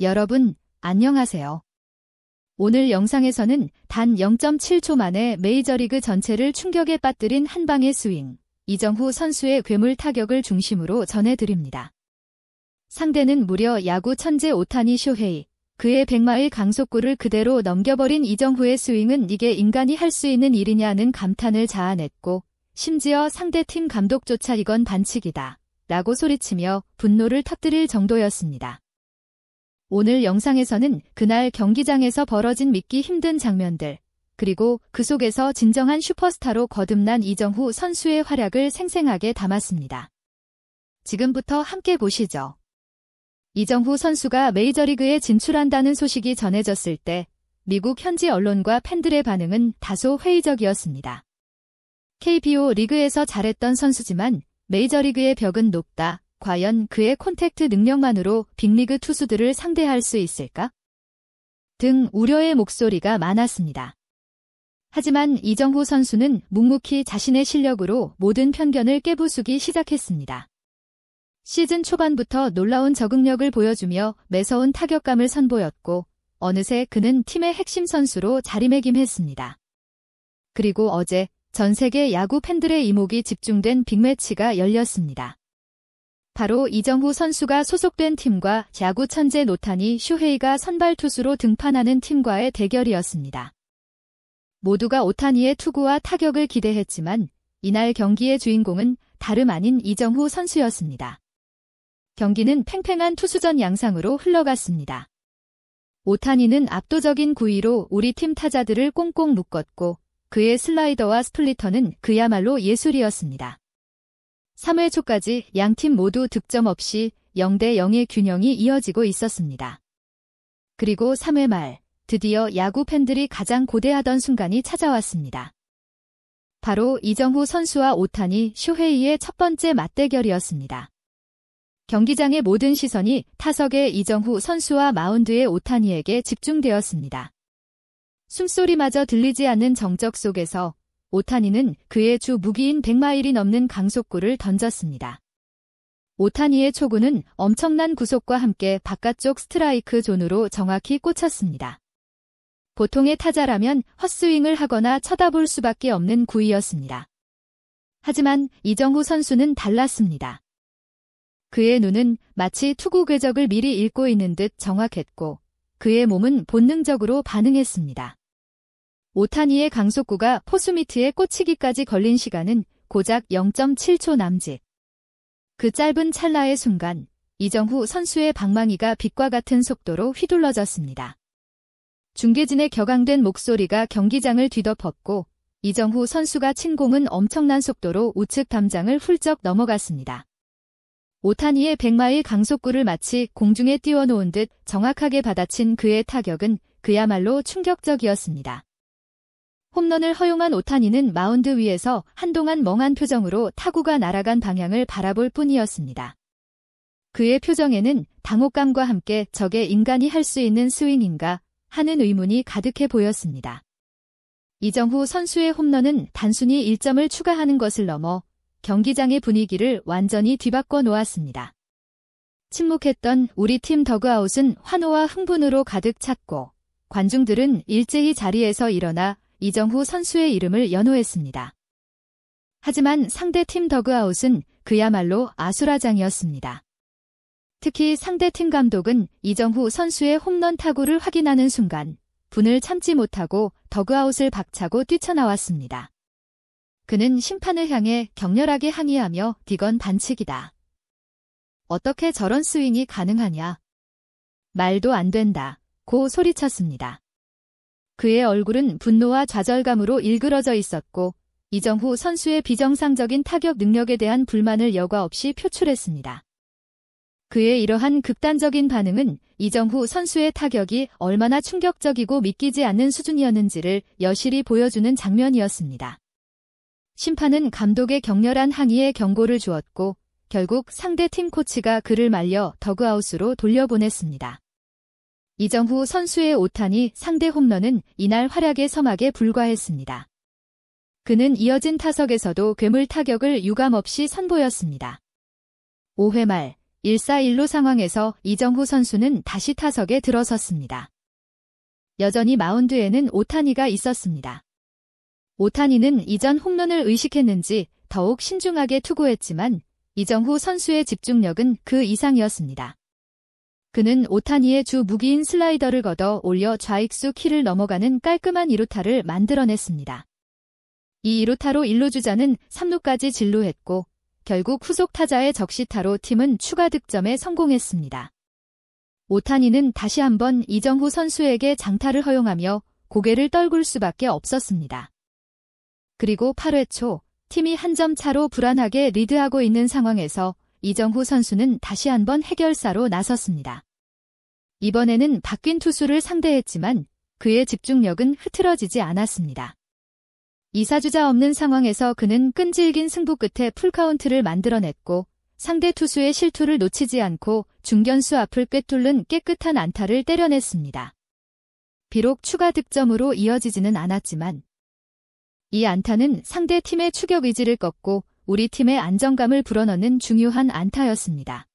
여러분, 안녕하세요. 오늘 영상에서는 단 0.7초 만에 메이저리그 전체를 충격에 빠뜨린 한방의 스윙, 이정후 선수의 괴물 타격을 중심으로 전해드립니다. 상대는 무려 야구 천재 오타니 쇼헤이, 그의 100마일 강속구를 그대로 넘겨버린 이정후의 스윙은 이게 인간이 할 수 있는 일이냐는 감탄을 자아냈고, 심지어 상대팀 감독조차 이건 반칙이다 라고 소리치며 분노를 터뜨릴 정도였습니다. 오늘 영상에서는 그날 경기장에서 벌어진 믿기 힘든 장면들, 그리고 그 속에서 진정한 슈퍼스타로 거듭난 이정후 선수의 활약을 생생하게 담았습니다. 지금부터 함께 보시죠. 이정후 선수가 메이저리그에 진출한다는 소식이 전해졌을 때 미국 현지 언론과 팬들의 반응은 다소 회의적이었습니다. KBO 리그에서 잘했던 선수지만 메이저리그의 벽은 높다. 과연 그의 콘택트 능력만으로 빅리그 투수들을 상대할 수 있을까? 등 우려의 목소리가 많았습니다. 하지만 이정후 선수는 묵묵히 자신의 실력으로 모든 편견을 깨부수기 시작했습니다. 시즌 초반부터 놀라운 적응력을 보여주며 매서운 타격감을 선보였고 어느새 그는 팀의 핵심 선수로 자리매김했습니다. 그리고 어제 전 세계 야구 팬들의 이목이 집중된 빅매치가 열렸습니다. 바로 이정후 선수가 소속된 팀과 야구 천재 오타니 쇼헤이가 선발 투수로 등판하는 팀과의 대결이었습니다. 모두가 오타니의 투구와 타격을 기대했지만 이날 경기의 주인공은 다름 아닌 이정후 선수였습니다. 경기는 팽팽한 투수전 양상으로 흘러갔습니다. 오타니는 압도적인 구위로 우리 팀 타자들을 꽁꽁 묶었고 그의 슬라이더와 스플리터는 그야말로 예술이었습니다. 3회 초까지 양팀 모두 득점 없이 0대0의 균형이 이어지고 있었습니다. 그리고 3회 말, 드디어 야구 팬들이 가장 고대하던 순간이 찾아왔습니다. 바로 이정후 선수와 오타니 쇼헤이의 첫 번째 맞대결이었습니다. 경기장의 모든 시선이 타석의 이정후 선수와 마운드의 오타니에게 집중되었습니다. 숨소리마저 들리지 않는 정적 속에서 오타니는 그의 주 무기인 100마일이 넘는 강속구를 던졌습니다. 오타니의 초구는 엄청난 구속과 함께 바깥쪽 스트라이크 존으로 정확히 꽂혔습니다. 보통의 타자라면 헛스윙을 하거나 쳐다볼 수밖에 없는 구위였습니다. 하지만 이정후 선수는 달랐습니다. 그의 눈은 마치 투구 궤적을 미리 읽고 있는 듯 정확했고 그의 몸은 본능적으로 반응했습니다. 오타니의 강속구가 포수 미트에 꽂히기까지 걸린 시간은 고작 0.7초 남짓. 그 짧은 찰나의 순간 이정후 선수의 방망이가 빛과 같은 속도로 휘둘러졌습니다. 중계진의 격앙된 목소리가 경기장을 뒤덮었고 이정후 선수가 친 공은 엄청난 속도로 우측 담장을 훌쩍 넘어갔습니다. 오타니의 100마일 강속구를 마치 공중에 띄워놓은 듯 정확하게 받아친 그의 타격은 그야말로 충격적이었습니다. 홈런을 허용한 오타니는 마운드 위에서 한동안 멍한 표정으로 타구가 날아간 방향을 바라볼 뿐이었습니다. 그의 표정에는 당혹감과 함께 저게 인간이 할 수 있는 스윙인가 하는 의문이 가득해 보였습니다. 이정후 선수의 홈런은 단순히 1점을 추가하는 것을 넘어 경기장의 분위기를 완전히 뒤바꿔 놓았습니다. 침묵했던 우리 팀 더그아웃은 환호와 흥분으로 가득 찼고 관중들은 일제히 자리에서 일어나 이정후 선수의 이름을 연호했습니다. 하지만 상대팀 더그아웃은 그야말로 아수라장이었습니다. 특히 상대팀 감독은 이정후 선수의 홈런 타구를 확인하는 순간 분을 참지 못하고 더그아웃을 박차고 뛰쳐나왔습니다. 그는 심판을 향해 격렬하게 항의하며 이건 반칙이다. 어떻게 저런 스윙이 가능하냐. 말도 안 된다. 고 소리쳤습니다. 그의 얼굴은 분노와 좌절감으로 일그러져 있었고 이정후 선수의 비정상적인 타격 능력에 대한 불만을 여과 없이 표출했습니다. 그의 이러한 극단적인 반응은 이정후 선수의 타격이 얼마나 충격적이고 믿기지 않는 수준이었는지를 여실히 보여주는 장면이었습니다. 심판은 감독의 격렬한 항의에 경고를 주었고 결국 상대팀 코치가 그를 말려 더그아웃으로 돌려보냈습니다. 이정후 선수의 오타니 상대 홈런은 이날 활약의 서막에 불과했습니다. 그는 이어진 타석에서도 괴물 타격을 유감없이 선보였습니다. 5회 말 1-4-1루 상황에서 이정후 선수는 다시 타석에 들어섰습니다. 여전히 마운드에는 오타니가 있었습니다. 오타니는 이전 홈런을 의식했는지 더욱 신중하게 투구했지만 이정후 선수의 집중력은 그 이상이었습니다. 그는 오타니의 주 무기인 슬라이더를 걷어 올려 좌익수 키를 넘어가는 깔끔한 2루타를 만들어냈습니다. 이 2루타로 1루 주자는 3루까지 진루했고 결국 후속 타자의 적시타로 팀은 추가 득점에 성공했습니다. 오타니는 다시 한번 이정후 선수에게 장타를 허용하며 고개를 떨굴 수밖에 없었습니다. 그리고 8회 초 팀이 한 점 차로 불안하게 리드하고 있는 상황에서 이정후 선수는 다시 한번 해결사로 나섰습니다. 이번에는 바뀐 투수를 상대했지만 그의 집중력은 흐트러지지 않았습니다. 2사주자 없는 상황에서 그는 끈질긴 승부 끝에 풀카운트를 만들어냈고 상대 투수의 실투를 놓치지 않고 중견수 앞을 꿰뚫는 깨끗한 안타를 때려냈습니다. 비록 추가 득점으로 이어지지는 않았지만 이 안타는 상대 팀의 추격 의지를 꺾고 우리 팀의 안정감을 불어넣는 중요한 안타였습니다.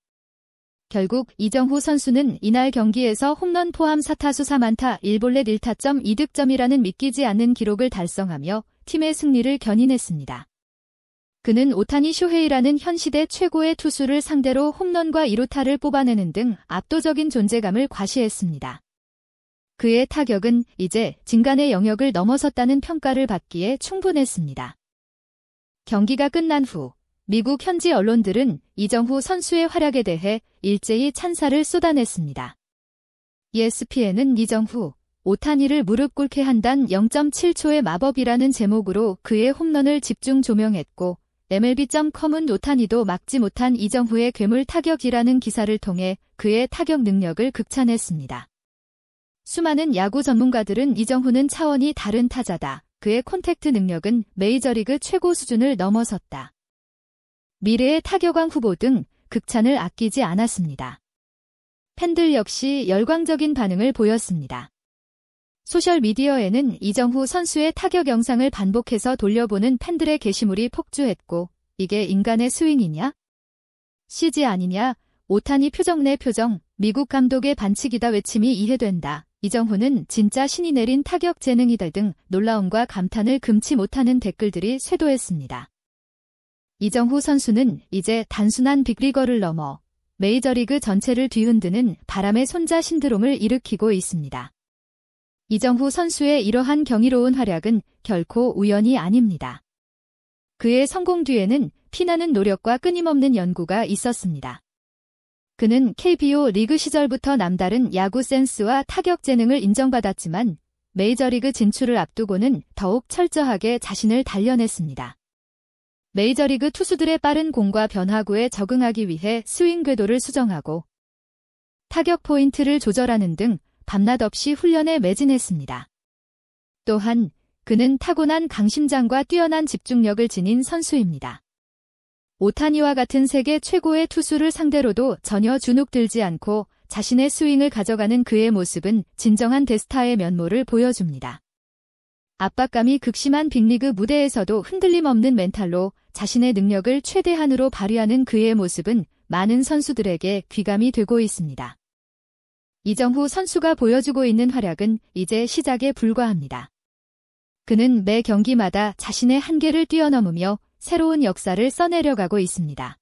결국 이정후 선수는 이날 경기에서 홈런 포함 4타수 3안타 1볼넷 1타점 2득점이라는 믿기지 않는 기록을 달성하며 팀의 승리를 견인했습니다. 그는 오타니 쇼헤이라는 현 시대 최고의 투수를 상대로 홈런과 2루타를 뽑아내는 등 압도적인 존재감을 과시했습니다. 그의 타격은 이제 진간의 영역을 넘어섰다는 평가를 받기에 충분했습니다. 경기가 끝난 후 미국 현지 언론들은 이정후 선수의 활약에 대해 일제히 찬사를 쏟아냈습니다. ESPN은 이정후, 오타니를 무릎 꿇게 한단 0.7초의 마법이라는 제목으로 그의 홈런을 집중 조명했고 MLB.com은 오타니도 막지 못한 이정후의 괴물 타격이라는 기사를 통해 그의 타격 능력을 극찬했습니다. 수많은 야구 전문가들은 이정후는 차원이 다른 타자다. 그의 콘택트 능력은 메이저리그 최고 수준을 넘어섰다. 미래의 타격왕 후보 등 극찬을 아끼지 않았습니다. 팬들 역시 열광적인 반응을 보였습니다. 소셜미디어에는 이정후 선수의 타격 영상을 반복해서 돌려보는 팬들의 게시물이 폭주했고 이게 인간의 스윙이냐? CG 아니냐? 오타니 표정 내 표정, 미국 감독의 반칙이다 외침이 이해된다. 이정후는 진짜 신이 내린 타격 재능이다 등 놀라움과 감탄을 금치 못하는 댓글들이 쇄도했습니다. 이정후 선수는 이제 단순한 빅리거를 넘어 메이저리그 전체를 뒤흔드는 바람의 손자 신드롬을 일으키고 있습니다. 이정후 선수의 이러한 경이로운 활약은 결코 우연이 아닙니다. 그의 성공 뒤에는 피나는 노력과 끊임없는 연구가 있었습니다. 그는 KBO 리그 시절부터 남다른 야구 센스와 타격 재능을 인정받았지만 메이저리그 진출을 앞두고는 더욱 철저하게 자신을 단련했습니다. 메이저리그 투수들의 빠른 공과 변화구에 적응하기 위해 스윙 궤도를 수정하고 타격 포인트를 조절하는 등 밤낮 없이 훈련에 매진했습니다. 또한 그는 타고난 강심장과 뛰어난 집중력을 지닌 선수입니다. 오타니와 같은 세계 최고의 투수를 상대로도 전혀 주눅들지 않고 자신의 스윙을 가져가는 그의 모습은 진정한 대스타의 면모를 보여줍니다. 압박감이 극심한 빅리그 무대에서도 흔들림 없는 멘탈로 자신의 능력을 최대한으로 발휘하는 그의 모습은 많은 선수들에게 귀감이 되고 있습니다. 이정후 선수가 보여주고 있는 활약은 이제 시작에 불과합니다. 그는 매 경기마다 자신의 한계를 뛰어넘으며 새로운 역사를 써내려가고 있습니다.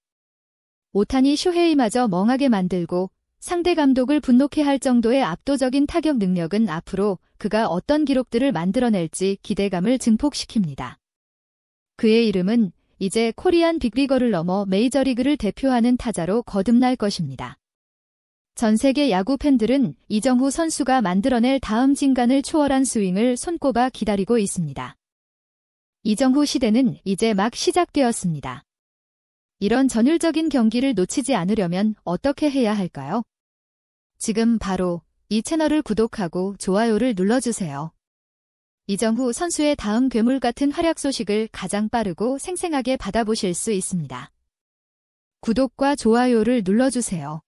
오타니 쇼헤이마저 멍하게 만들고 상대 감독을 분노케 할 정도의 압도적인 타격 능력은 앞으로 그가 어떤 기록들을 만들어낼지 기대감을 증폭시킵니다. 그의 이름은 이제 코리안 빅리거를 넘어 메이저리그를 대표하는 타자로 거듭날 것입니다. 전 세계 야구 팬들은 이정후 선수가 만들어낼 다음 진간을 초월한 스윙을 손꼽아 기다리고 있습니다. 이정후 시대는 이제 막 시작되었습니다. 이런 전율적인 경기를 놓치지 않으려면 어떻게 해야 할까요? 지금 바로 이 채널을 구독하고 좋아요를 눌러주세요. 이정후 선수의 다음 괴물 같은 활약 소식을 가장 빠르고 생생하게 받아보실 수 있습니다. 구독과 좋아요를 눌러주세요.